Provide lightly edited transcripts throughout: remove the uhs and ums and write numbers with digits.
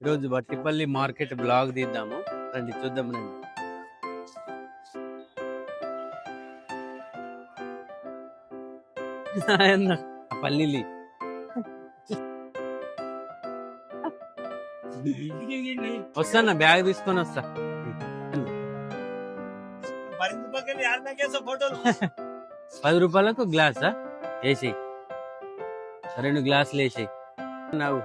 ఈరోజు Battipalli market blog తీద్దాము రండి చూద్దాం రండి. అన్న, ఆ పల్లీలి వస్తానా బ్యాగ్ తీసుకొని వస్తా. 10 రూపాయలకు గ్లాసా వేసేయి, 2 గ్లాసులు వేసేయి. నాకు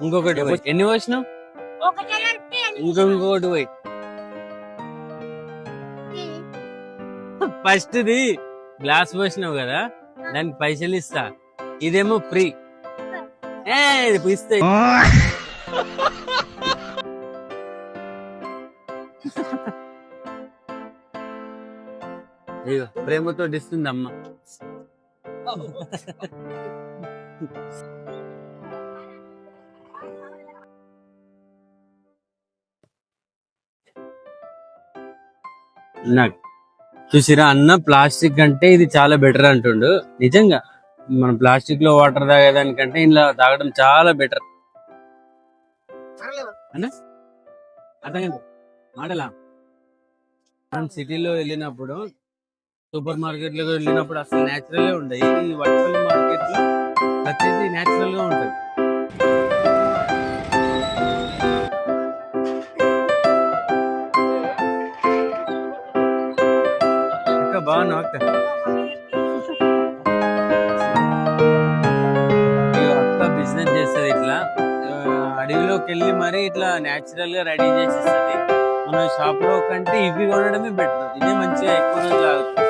ఇంకొకటి ఎన్ని పోసినావు? ఇంకొకటి పోయి ఫస్ట్ ది గ్లాస్ పోసినావు కదా, దానికి పైసలు ఇస్తా. ఇదేమో ఫ్రీ. ఇస్తే అయ్యో ప్రేమతో ఇస్తుంది అమ్మ. నాకు చూసిరా అన్న, ప్లాస్టిక్ అంటే ఇది చాలా బెటర్ అంటుండు. నిజంగా మనం ప్లాస్టిక్ లో వాటర్ తాగేదానికంటే ఇలా తాగడం చాలా బెటర్ అన్న. అర్థం మాటలా మనం సిటీలో వెళ్ళినప్పుడు, సూపర్ మార్కెట్ లో వెళ్ళినప్పుడు అసలు నేచురల్ ఉండయి. ఈ వట్పల్లి మార్కెట్ లో ప్రతిదీ నేచురల్ గా ఉంటది. బాగా అక్క బిజినెస్ చేస్తుంది ఇట్లా, అడవిలోకి వెళ్ళి మరి ఇట్లా నేచురల్ గా రెడీ చేసి ఇస్తుంది. మన షాప్ లో కంటే ఇవి కొనడమే బెటర్. ఇదే మంచిగా ఎక్కువ రోజులు ఆగుతుంది.